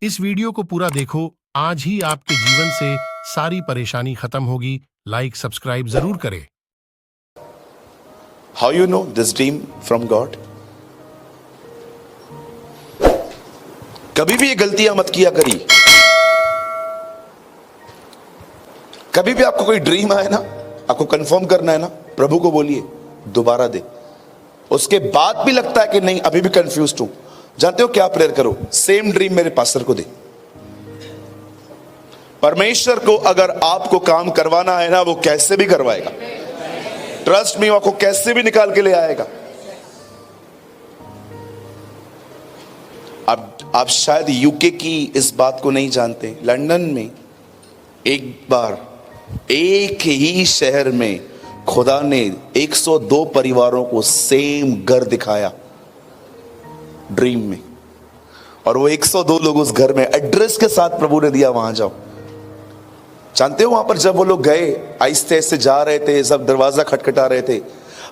इस वीडियो को पूरा देखो, आज ही आपके जीवन से सारी परेशानी खत्म होगी। लाइक सब्सक्राइब जरूर करें। How you know this dream from God? कभी भी ये गलतियां मत किया करी। कभी भी आपको कोई ड्रीम आए ना, आपको कंफर्म करना है ना, प्रभु को बोलिए दोबारा दे। उसके बाद भी लगता है कि नहीं, अभी भी कंफ्यूज हूं, जानते हो क्या प्रेयर करो, सेम ड्रीम मेरे पास्टर को दे। परमेश्वर को अगर आपको काम करवाना है ना, वो कैसे भी करवाएगा। ट्रस्ट मी, आपको कैसे भी निकाल के ले आएगा। आप शायद यूके की इस बात को नहीं जानते, लंदन में एक बार एक ही शहर में खुदा ने 102 परिवारों को सेम घर दिखाया ड्रीम में, और वो 102 लोग उस घर में एड्रेस के साथ प्रभु ने दिया, वहां जाओ। जानते हो वहां पर जब वो लोग गए, आहिस्ते आहिस्ते जा रहे थे, सब दरवाजा खटखटा रहे थे,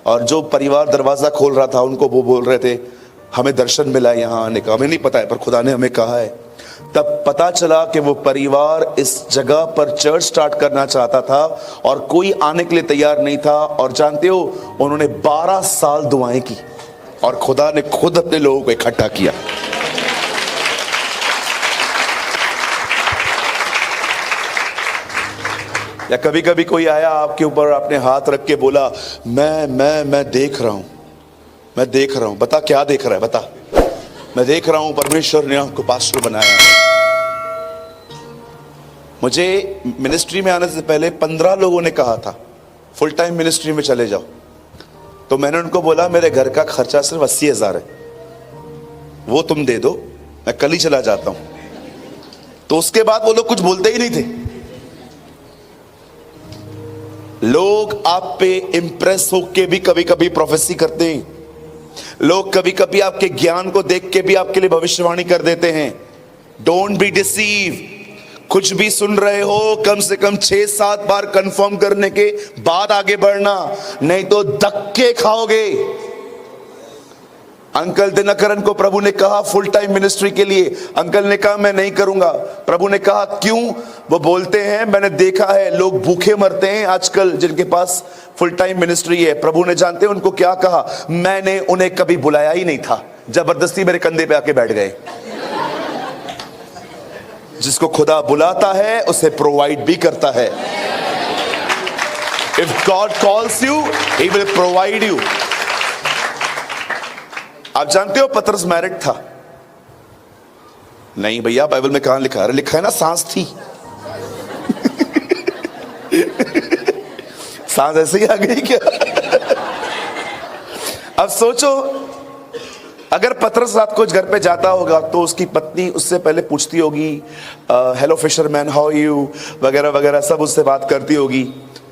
और जो परिवार दरवाजा खोल रहा था उनको वो बोल रहे थे हमें दर्शन मिला है यहाँ आने का, हमें नहीं पता है पर खुदा ने हमें कहा है। तब पता चला कि वो परिवार इस जगह पर चर्च स्टार्ट करना चाहता था और कोई आने के लिए तैयार नहीं था। और जानते हो उन्होंने 12 साल दुआएं की और खुदा ने खुद अपने लोगों को इकट्ठा किया। या कभी कभी कोई आया आपके ऊपर, आपने हाथ रख के बोला मैं देख रहा हूं, मैं देख रहा हूं। बता क्या देख रहा है, बता। मैं देख रहा हूं परमेश्वर ने आपको पास्टर बनाया है। मुझे मिनिस्ट्री में आने से पहले 15 लोगों ने कहा था फुल टाइम मिनिस्ट्री में चले जाओ, तो मैंने उनको बोला मेरे घर का खर्चा सिर्फ 80,000 है, वो तुम दे दो, मैं कल ही चला जाता हूं। तो उसके बाद वो लोग कुछ बोलते ही नहीं थे। लोग आप पे इंप्रेस होके भी कभी कभी प्रोफेसी करते हैं। लोग कभी कभी आपके ज्ञान को देख के भी आपके लिए भविष्यवाणी कर देते हैं। Don't be deceive. कुछ भी सुन रहे हो कम से कम 6-7 बार कंफर्म करने के बाद आगे बढ़ना, नहीं तो धक्के खाओगे। अंकल दिनकरन को प्रभु ने कहा फुल टाइम मिनिस्ट्री के लिए, अंकल ने कहा मैं नहीं करूंगा। प्रभु ने कहा क्यों? वो बोलते हैं मैंने देखा है लोग भूखे मरते हैं आजकल जिनके पास फुल टाइम मिनिस्ट्री है। प्रभु ने जानते हैं उनको क्या कहा, मैंने उन्हें कभी बुलाया ही नहीं था, जबरदस्ती मेरे कंधे पे आके बैठ गए। जिसको खुदा बुलाता है उसे प्रोवाइड भी करता है। If God calls you he will provide you. आप जानते हो पतरस मैरिड था? नहीं भैया, बाइबल में कहां लिखा है? लिखा है ना सांस थी। सांस ऐसे ही आ गई क्या? अब सोचो, अगर पतरस रात को घर पे जाता होगा तो उसकी पत्नी उससे पहले पूछती होगी हेलो फिशरमैन हाउ यू वगैरह वगैरह, सब उससे बात करती होगी,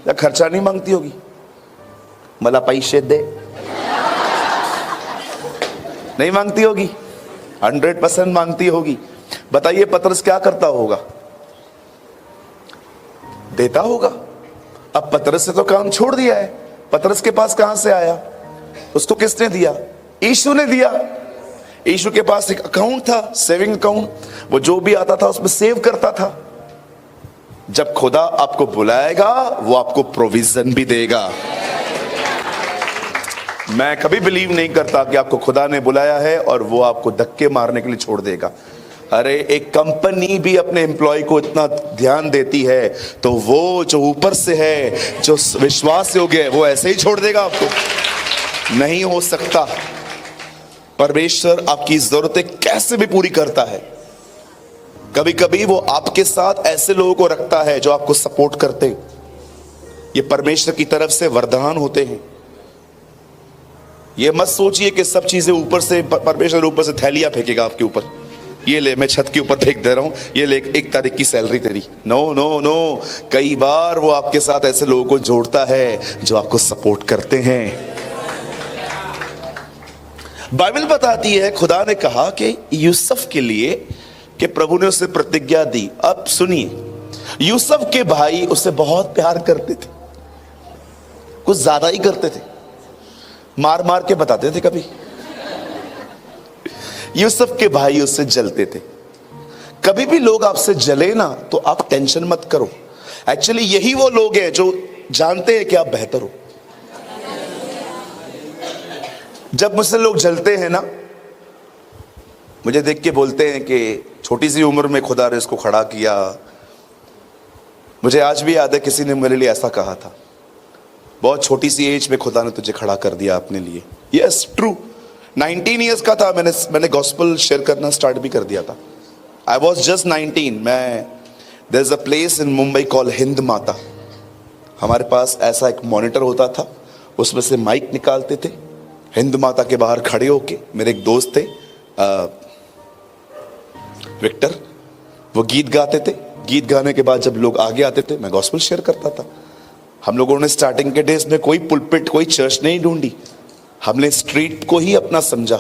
या खर्चा नहीं मांगती होगी? मला पैसे दे, नहीं मांगती होगी? 100% मांगती होगी। बताइए पतरस क्या करता होगा? देता होगा। अब पतरस से तो काम छोड़ दिया है। पतरस के पास कहां से आया? उसको किसने दिया? यीशु ने दिया। यीशु के पास एक अकाउंट था, सेविंग अकाउंट, वो जो भी आता था उसमें सेव करता था। जब खुदा आपको बुलाएगा वो आपको प्रोविजन भी देगा। मैं कभी बिलीव नहीं करता कि आपको खुदा ने बुलाया है और वो आपको धक्के मारने के लिए छोड़ देगा। अरे एक कंपनी भी अपने एम्प्लॉय को इतना ध्यान देती है तो वो जो ऊपर से है, जो विश्वास योग्य है, वो ऐसे ही छोड़ देगा आपको? नहीं हो सकता। परमेश्वर आपकी जरूरतें कैसे भी पूरी करता है। कभी कभी वो आपके साथ ऐसे लोगों को रखता है जो आपको सपोर्ट करते हैं। ये परमेश्वर की तरफ से वरदान होते हैं। ये मत सोचिए कि सब चीजें ऊपर से, परमेश्वर ऊपर से थैलियां फेंकेगा आपके ऊपर, ये ले मैं छत के ऊपर फेंक दे रहा हूं, ये ले 1 तारीख की सैलरी तेरी। नो नो नो, कई बार वो आपके साथ ऐसे लोगों को जोड़ता है जो आपको सपोर्ट करते हैं। बाइबल बताती है खुदा ने कहा कि यूसुफ के लिए कि प्रभु ने उसे प्रतिज्ञा दी। अब सुनिए, यूसुफ के भाई उसे बहुत प्यार करते थे, कुछ ज्यादा ही करते थे, मार मार के बताते थे कभी। यूसुफ के भाई उससे जलते थे, कभी भी लोग आपसे जले ना तो आप टेंशन मत करो। एक्चुअली यही वो लोग हैं जो जानते हैं कि आप बेहतर हो। जब मुझसे लोग जलते हैं ना, मुझे देख के बोलते हैं कि छोटी सी उम्र में खुदा ने इसको खड़ा किया। मुझे आज भी याद है किसी ने मेरे लिए ऐसा कहा था, बहुत छोटी सी एज में खुदा ने तुझे खड़ा कर दिया अपने लिए। यस ट्रू, 19 ईयर्स का था, मैंने गॉस्पेल शेयर करना स्टार्ट भी कर दिया था। I was just 19। There is a place in Mumbai call Hind Mata. हमारे पास ऐसा एक मॉनिटर होता था, उसमें से माइक निकालते थे, हिंद माता के बाहर खड़े होके मेरे एक दोस्त थे विक्टर, वो गीत गाते थे। गीत गाने के बाद जब लोग आगे आते थे मैं गॉस्पेल शेयर करता था। हम लोगों ने स्टार्टिंग के डेज में कोई पुलपिट कोई चर्च नहीं ढूंढी, हमने स्ट्रीट को ही अपना समझा।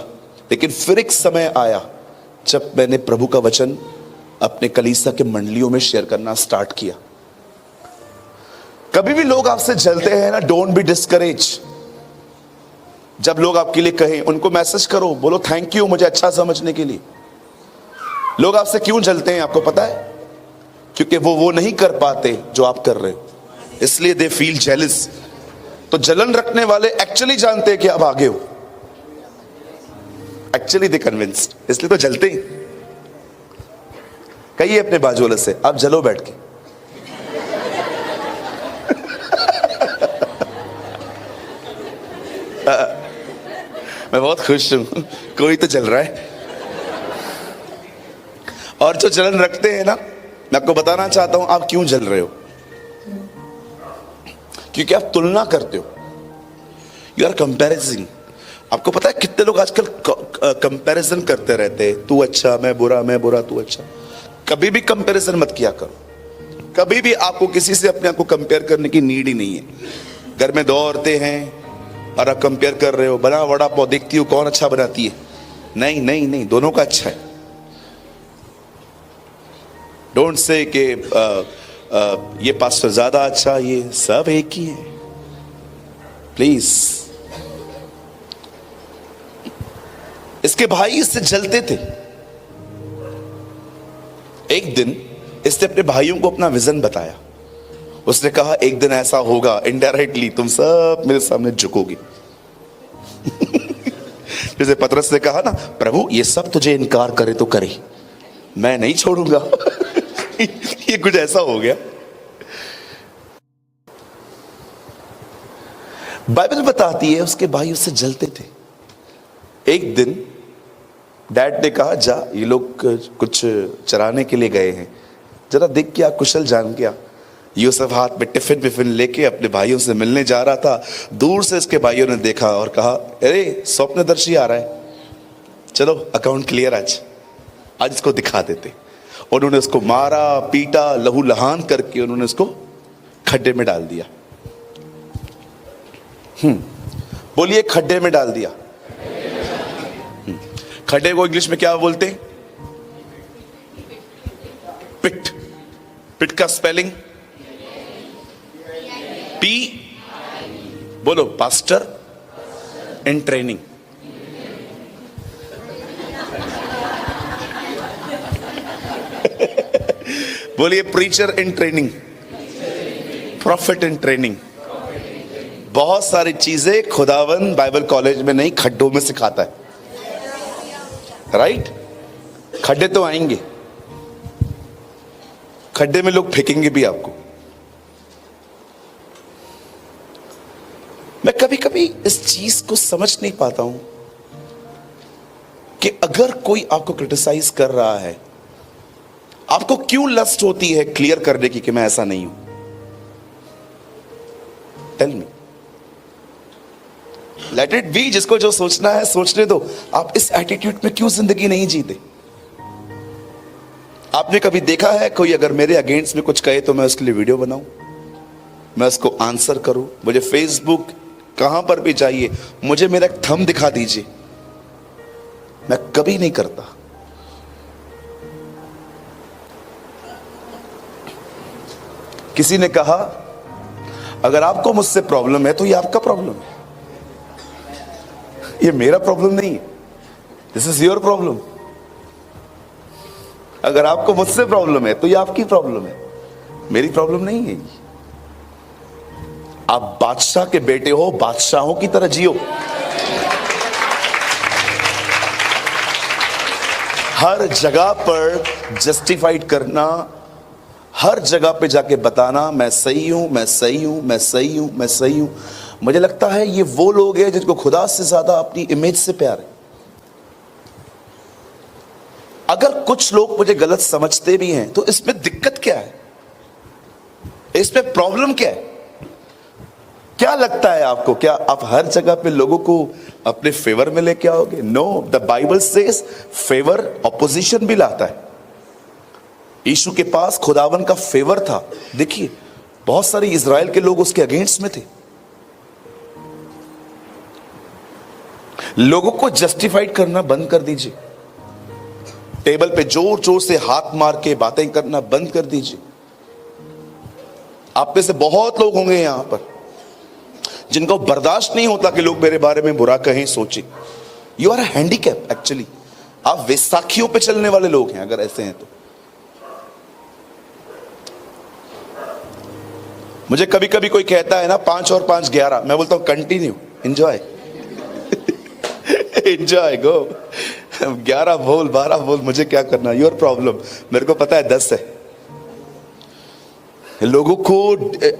लेकिन फिर एक समय आया जब मैंने प्रभु का वचन अपने कलीसिया के मंडलियों में शेयर करना स्टार्ट किया। कभी भी लोग आपसे जलते हैं ना, डोंट बी डिस्करेज। जब लोग आपके लिए कहें, उनको मैसेज करो, बोलो थैंक यू मुझे अच्छा समझने के लिए। लोग आपसे क्यों जलते हैं आपको पता है? क्योंकि वो नहीं कर पाते जो आप कर रहे हो, इसलिए दे फील जेलस। तो जलन रखने वाले एक्चुअली जानते हैं कि आप आगे हो, एक्चुअली दे कन्विंस्ड, इसलिए तो जलते हैं। कहिए अपने बाजू वाले से, आप जलो बैठ के। मैं बहुत खुश हूं, कोई तो जल रहा है। और जो जलन रखते हैं ना, मैं आपको बताना चाहता हूं आप क्यों जल रहे हो। क्योंकि आप तुलना करते हो, यू आर कंपेरिजिंग। आपको पता है कितने लोग आजकल कंपैरिजन करते रहते हैं, तू अच्छा मैं बुरा तू अच्छा। कभी भी कंपैरिजन मत किया करो। कभी भी आपको किसी से अपने आप को कंपेयर करने की नीड ही नहीं है। घर में 2 औरतें हैं और आप कंपेयर कर रहे हो, बना वड़ा पाव देखती हो कौन अच्छा बनाती है। नहीं नहीं नहीं, दोनों का अच्छा है। डोंट से कि ये पास्टर ज्यादा अच्छा, ये सब एक ही है। प्लीज। इसके भाई इससे जलते थे। एक दिन इसने अपने भाइयों को अपना विजन बताया। उसने कहा एक दिन ऐसा होगा, इनडायरेक्टली तुम सब मेरे सामने झुकोगे। जैसे पतरस ने कहा ना, प्रभु ये सब तुझे इनकार करे तो करे, मैं नहीं छोड़ूंगा। ये कुछ ऐसा हो गया। बाइबल बताती है उसके भाई उससे जलते थे। एक दिन डैड ने कहा जा, ये लोग कुछ चराने के लिए गए हैं, जरा देख के आ, कुशल जान के आ। यूसुफ हाथ में टिफिन विफिन लेके अपने भाइयों से मिलने जा रहा था। दूर से इसके भाइयों ने देखा और कहा अरे स्वप्नदर्शी आ रहा है, चलो अकाउंट क्लियर, आज इसको दिखा देते। उन्होंने उसको मारा पीटा, लहू लहान करके उन्होंने उसको खड्डे में डाल दिया। बोलिए खड्डे में डाल दिया। खड्डे को इंग्लिश में क्या बोलते हैं? पिट। पिट का स्पेलिंग पी, बोलो पास्टर इन ट्रेनिंग। बोलिए preacher in training, profit in training. बहुत सारी चीजें खुदावन बाइबल कॉलेज में नहीं, खड्डों में सिखाता है। राइट? खड्डे तो आएंगे, खड्डे में लोग फेंकेंगे भी आपको। मैं कभी कभी इस चीज को समझ नहीं पाता हूं कि अगर कोई आपको क्रिटिसाइज कर रहा है, आपको क्यों लस्ट होती है क्लियर करने की कि मैं ऐसा नहीं हूं? Tell me. Let it be, जिसको जो सोचना है सोचने दो। आप इस एटीट्यूड में क्यों जिंदगी नहीं जीते? आपने कभी देखा है कोई अगर मेरे अगेंस्ट में कुछ कहे तो मैं उसके लिए वीडियो बनाऊं, मैं उसको आंसर करूं? मुझे फेसबुक कहां पर भी चाहिए, मुझे मेरा एक थंब दिखा दीजिए, मैं कभी नहीं करता। किसी ने कहा अगर आपको मुझसे प्रॉब्लम है तो ये आपका प्रॉब्लम है, ये मेरा प्रॉब्लम नहीं है। This is your problem. अगर आपको मुझसे प्रॉब्लम है तो ये आपकी प्रॉब्लम है, मेरी प्रॉब्लम नहीं है। आप बादशाह के बेटे हो, बादशाहों की तरह जियो। हर जगह पर जस्टिफाइड करना, हर जगह पे जाके बताना मैं सही हूं, मैं सही हूं, मैं सही हूं, मैं सही हूं। मुझे लगता है ये वो लोग हैं जिनको खुदा से ज्यादा अपनी इमेज से प्यार है। अगर कुछ लोग मुझे गलत समझते भी हैं तो इसमें दिक्कत क्या है, इसमें प्रॉब्लम क्या है? क्या लगता है आपको, क्या आप हर जगह पे लोगों को अपने फेवर में लेके आओगे? No, the Bible says favour opposition भी लाता है। यीशु के पास खुदावन का फेवर था। देखिए बहुत सारे इजराइल के लोग उसके अगेंस्ट में थे। लोगों को जस्टिफाइड करना बंद कर दीजिए, टेबल पे जोर जोर से हाथ मार के बातें करना बंद कर दीजिए। आप में से बहुत लोग होंगे यहां पर जिनको बर्दाश्त नहीं होता कि लोग मेरे बारे में बुरा कहें, सोचें। You are a handicap actually. आप वैसाखियों पे चलने वाले लोग हैं अगर ऐसे हैं तो। मुझे कभी कभी कोई कहता है ना 5 और 5 11, मैं बोलता हूं कंटिन्यू, एंजॉय एंजॉय, गो। 11 बोल, 12 बोल, मुझे क्या करना, योर प्रॉब्लम। मेरे को पता है 10 है। लोगों को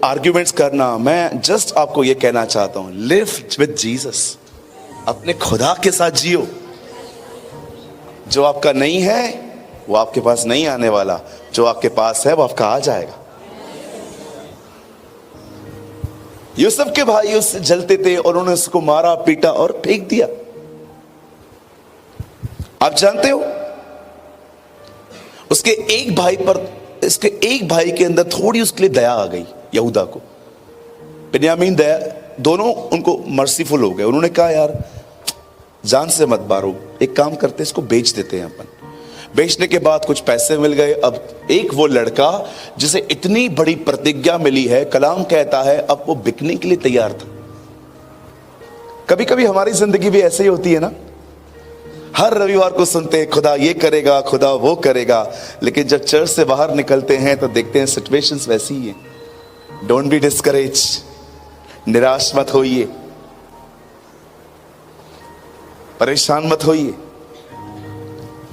आर्ग्यूमेंट्स करना, मैं जस्ट आपको यह कहना चाहता हूं, लिव विद जीसस। अपने खुदा के साथ जियो। जो आपका नहीं है वो आपके पास नहीं आने वाला, जो आपके पास है वो आपका आ जाएगा। यूसुफ के भाई उससे जलते थे और उन्होंने उसको मारा, पीटा और फेंक दिया। आप जानते हो उसके एक भाई पर, इसके एक भाई के अंदर थोड़ी उसके लिए दया आ गई, यहूदा को। बिन्यामीन दया, दोनों उनको मर्सीफुल हो गए। उन्होंने कहा यार जान से मत मारो, एक काम करते इसको बेच देते हैं अपन। बेचने के बाद कुछ पैसे मिल गए। अब एक वो लड़का जिसे इतनी बड़ी प्रतिज्ञा मिली है, कलाम कहता है अब वो बिकने के लिए तैयार था। कभी कभी हमारी जिंदगी भी ऐसे ही होती है ना, हर रविवार को सुनते हैं खुदा ये करेगा, खुदा वो करेगा, लेकिन जब चर्च से बाहर निकलते हैं तो देखते हैं सिचुएशंस वैसी ही है। डोंट बी डिस्करेज, निराश मत होइए, परेशान मत होइए।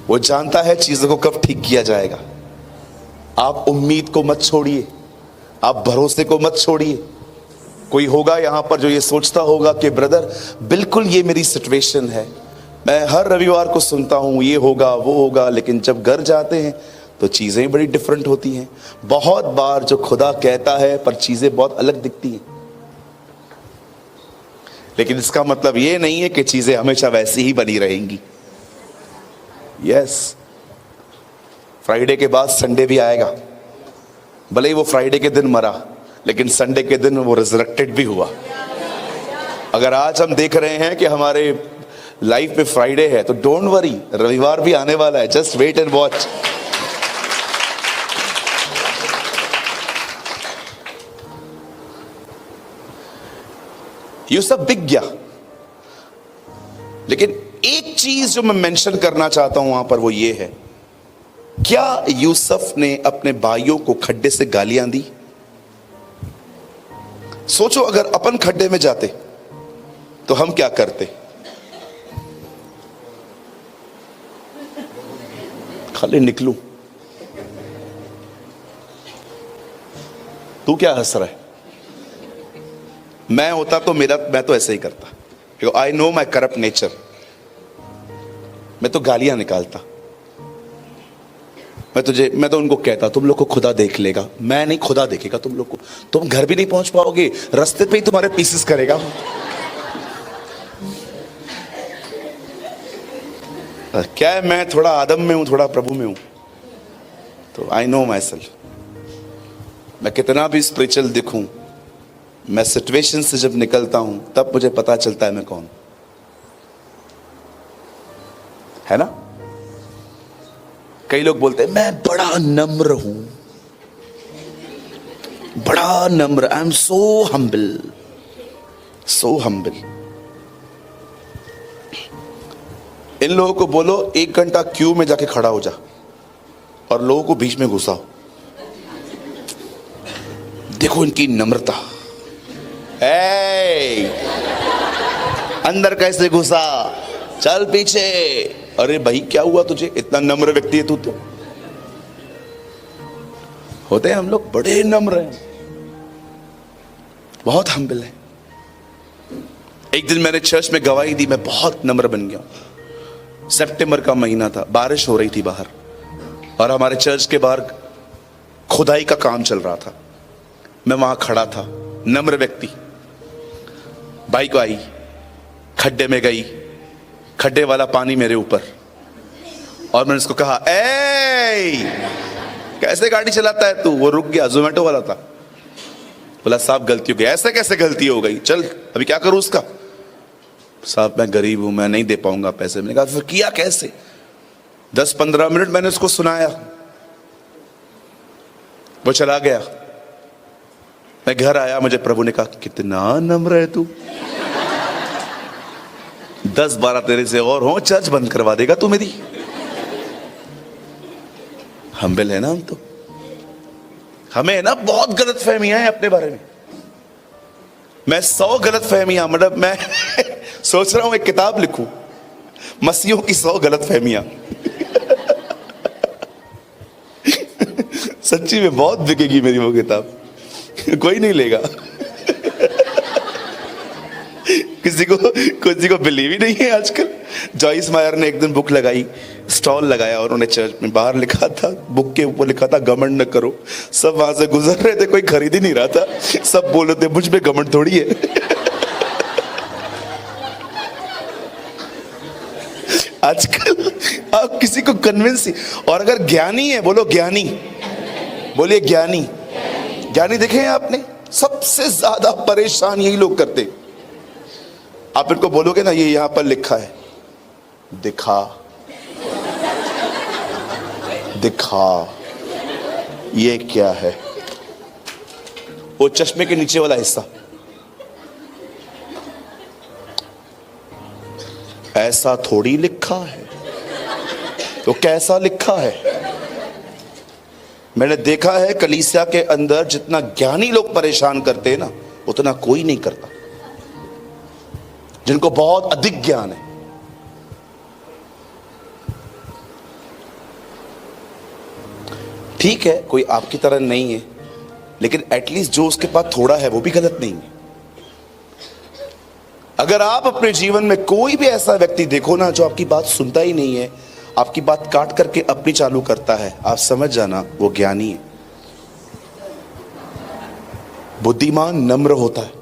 वो जानता है चीजों को कब ठीक किया जाएगा। आप उम्मीद को मत छोड़िए, आप भरोसे को मत छोड़िए। कोई होगा यहां पर जो ये सोचता होगा कि ब्रदर बिल्कुल ये मेरी सिचुएशन है, मैं हर रविवार को सुनता हूं ये होगा वो होगा, लेकिन जब घर जाते हैं तो चीजें बड़ी डिफरेंट होती हैं। बहुत बार जो खुदा कहता है पर चीजें बहुत अलग दिखती हैं। लेकिन इसका मतलब ये नहीं है कि चीजें हमेशा वैसी ही बनी रहेंगी। यस, फ्राइडे के बाद संडे भी आएगा। भले ही वो फ्राइडे के दिन मरा, लेकिन संडे के दिन वो रिजरेक्टेड भी हुआ। अगर आज हम देख रहे हैं कि हमारे लाइफ में फ्राइडे है तो डोंट वरी, रविवार भी आने वाला है। Just wait and watch. Yusuf बिक गया, लेकिन एक चीज जो मैं मेंशन करना चाहता हूं वहां पर वो ये है, क्या यूसुफ ने अपने भाइयों को खड्डे से गालियां दी? सोचो अगर अपन खड्डे में जाते तो हम क्या करते? खाली निकलूं, तू क्या हंस रहा है? मैं होता तो मैं तो ऐसे ही करता। I know my corrupt nature. मैं तो गालियां निकालता। मैं तो उनको कहता तुम लोग को खुदा देख लेगा। मैं नहीं, खुदा देखेगा तुम लोग को। तुम घर भी नहीं पहुंच पाओगे, रास्ते पे ही तुम्हारे पीसेस करेगा। क्या है, मैं थोड़ा आदम में हूं, थोड़ा प्रभु में हूं, तो आई नो माई सेल्फ। मैं कितना भी स्पिरिचुअल दिखूं, मैं सिचुएशन से जब निकलता हूं तब मुझे पता चलता है मैं कौन, है ना। कई लोग बोलते हैं मैं बड़ा नम्र हूं, बड़ा नम्र, I am so humble, so humble. इन लोगों को बोलो 1 घंटा क्यू में जाके खड़ा हो जा, और लोगों को बीच में घुसाओ। देखो इनकी नम्रता, अंदर कैसे घुसा, चल पीछे। अरे भाई क्या हुआ तुझे, इतना नम्र व्यक्ति है तू तो। होते हैं हम लोग बड़े नम्र हैं, बहुत हम्बल है। एक दिन मैंने चर्च में गवाही दी, मैं बहुत नम्र बन गया। सितंबर का महीना था, बारिश हो रही थी बाहर, और हमारे चर्च के बाहर खुदाई का काम चल रहा था। मैं वहां खड़ा था, नम्र व्यक्ति। बाइक आई, खड्डे में गई, खड्डे वाला पानी मेरे ऊपर, और मैंने उसको कहा, कैसे गाड़ी चलाता है तू? वो रुक गया, जोमेटो वाला था। बोला साहब गलती हो गई। ऐसे कैसे गलती हो गई? चल अभी क्या करूं उसका? साहब मैं गरीब हूं, मैं नहीं दे पाऊंगा पैसे। मैंने कहा फिर किया कैसे? 10-15 मिनट मैंने उसको सुनाया, वो चला गया। मैं घर आया, मुझे प्रभु ने कहा कितना नम्र है तू, 10-12 तेरे से और हो, चर्च बंद करवा देगा तू मेरी। हम्बल है ना हम तो। हमें ना बहुत गलत फहमियां हैं अपने बारे में। मैं 100 गलत फहमियां, मतलब मैं सोच रहा हूं एक किताब लिखूं, मसीहों की 100 गलत फहमियां। सच्ची में बहुत बिकेगी मेरी वो किताब, कोई नहीं लेगा। किसी को बिलीव ही नहीं है आजकल। जॉइस मायर ने एक दिन बुक लगाई, स्टॉल लगाया, और उन्होंने चर्च में बाहर लिखा था, बुक के ऊपर लिखा था घमंड न करो। सब वहां से गुजर रहे थे, कोई खरीद ही नहीं रहा था। सब बोल रहे थे मुझ पे घमंड थोड़ी है। आजकल आप किसी को कन्विंस ही, और अगर ज्ञानी है बोलो ज्ञानी, बोलिए ज्ञानी। ज्ञानी देखे हैं आपने, सबसे ज्यादा परेशान यही लोग करते। आप इनको बोलोगे ना ये यहां पर लिखा है, दिखा दिखा ये क्या है? वो चश्मे के नीचे वाला हिस्सा, ऐसा थोड़ी लिखा है, तो कैसा लिखा है? मैंने देखा है कलीसिया के अंदर जितना ज्ञानी लोग परेशान करते हैं ना, उतना कोई नहीं करता, जिनको बहुत अधिक ज्ञान है। ठीक है कोई आपकी तरह नहीं है, लेकिन एटलीस्ट जो उसके पास थोड़ा है वो भी गलत नहीं है। अगर आप अपने जीवन में कोई भी ऐसा व्यक्ति देखो ना जो आपकी बात सुनता ही नहीं है, आपकी बात काट करके अपनी चालू करता है, आप समझ जाना वो ज्ञानी है। बुद्धिमान नम्र होता है।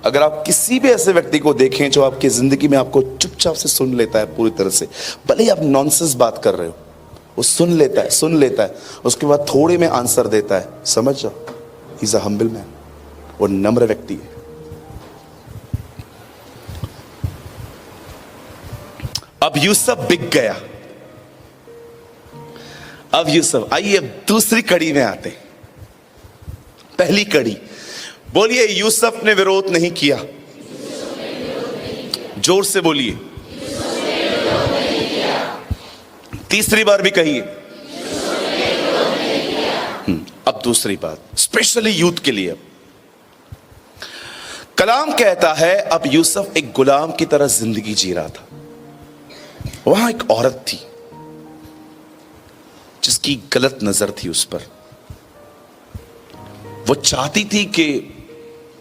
अगर आप किसी भी ऐसे व्यक्ति को देखें जो आपकी जिंदगी में आपको चुपचाप से सुन लेता है पूरी तरह से, भले ही आप नॉनसेंस बात कर रहे हो, वो सुन लेता है, उसके बाद थोड़े में आंसर देता है, समझ जाओ he is a humble man, वो नम्र व्यक्ति है। अब यूसुफ बिक गया। अब यूसुफ, आइए अब दूसरी कड़ी में आते हैं। पहली कड़ी, बोलिए यूसुफ ने विरोध नहीं किया। जोर से बोलिए, तीसरी बार भी कहिए। अब दूसरी बात स्पेशली यूथ के लिए। कलाम कहता है अब यूसुफ एक गुलाम की तरह जिंदगी जी रहा था। वहां एक औरत थी जिसकी गलत नजर थी उस पर। वो चाहती थी कि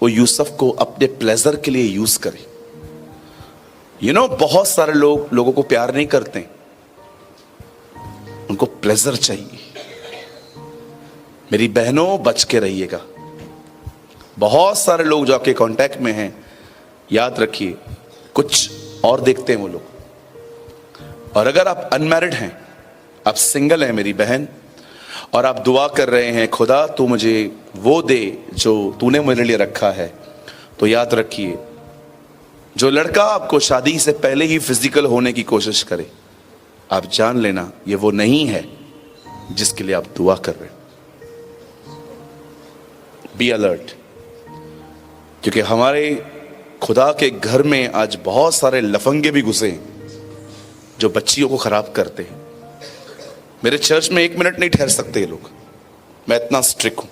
वो यूसुफ को अपने प्लेजर के लिए यूज करे। बहुत सारे लोगों को प्यार नहीं करते, उनको प्लेजर चाहिए। मेरी बहनों बच के रहिएगा। बहुत सारे लोग जो आपके कांटेक्ट में हैं, याद रखिए कुछ और देखते हैं वो लोग। और अगर आप अनमैरिड हैं, आप सिंगल हैं मेरी बहन, और आप दुआ कर रहे हैं खुदा तू मुझे वो दे जो तूने मेरे लिए रखा है, तो याद रखिए जो लड़का आपको शादी से पहले ही फिजिकल होने की कोशिश करे, आप जान लेना ये वो नहीं है जिसके लिए आप दुआ कर रहे हैं। बी अलर्ट, क्योंकि हमारे खुदा के घर में आज बहुत सारे लफंगे भी घुसे हैं जो बच्चियों को खराब करते हैं। मेरे चर्च में 1 मिनट नहीं ठहर सकते ये लोग, मैं इतना स्ट्रिक्ट हूं।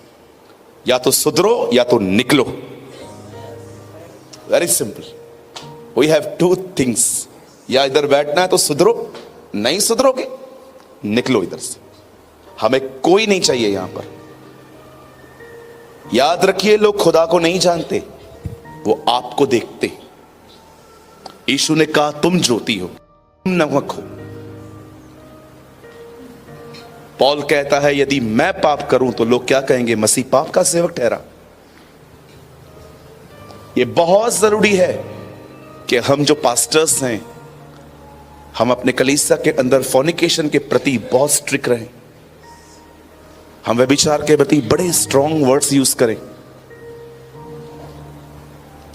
या तो सुधरो या तो निकलो। Very simple. We have 2 things, या इधर बैठना है तो सुधरो, नहीं सुधरोगे निकलो इधर से। हमें कोई नहीं चाहिए यहां पर। याद रखिए, लोग खुदा को नहीं जानते, वो आपको देखते। यीशु ने कहा तुम ज्योति हो, तुम नमक हो। पौल कहता है यदि मैं पाप करूं तो लोग क्या कहेंगे, मसीह पाप का सेवक ठहरा। यह बहुत जरूरी है कि हम जो पास्टर्स हैं, हम अपने कलीसिया के अंदर फॉर्निकेशन के प्रति बहुत स्ट्रिक्ट रहें। हम व्यभिचार के प्रति बड़े स्ट्रॉन्ग वर्ड्स यूज करें।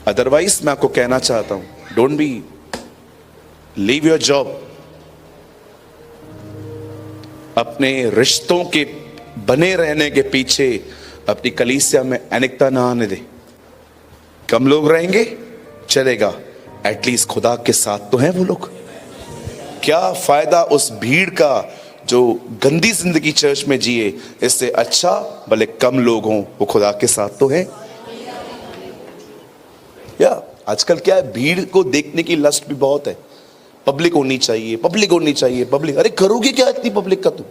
अदरवाइज मैं आपको कहना चाहता हूं, don't be, leave your job. अपने रिश्तों के बने रहने के पीछे अपनी कलीसिया में अनेकता ना आने दे। कम लोग रहेंगे चलेगा, एटलीस्ट खुदा के साथ तो हैं वो लोग। क्या फायदा उस भीड़ का जो गंदी जिंदगी चर्च में जिए, इससे अच्छा भले कम लोग हों, वो खुदा के साथ तो है। या आजकल क्या है, भीड़ को देखने की लस्ट भी बहुत है। पब्लिक होनी चाहिए, पब्लिक होनी चाहिए, पब्लिक। अरे करोगे क्या इतनी पब्लिक का तुम?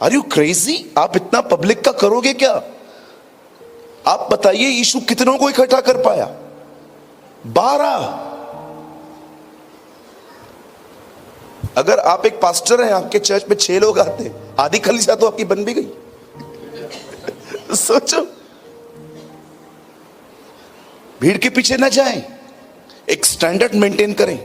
Are you crazy? आप इतना पब्लिक का करोगे क्या? आप बताइए, यीशु कितनों को इकट्ठा कर पाया? 12। अगर आप एक पास्टर हैं, आपके चर्च में 6 लोग आते हैं, आधी कलीसिया तो आपकी बन भी गई। सोचो, भीड़ के पीछे ना जाएं, एक स्टैंडर्ड मेंटेन करें।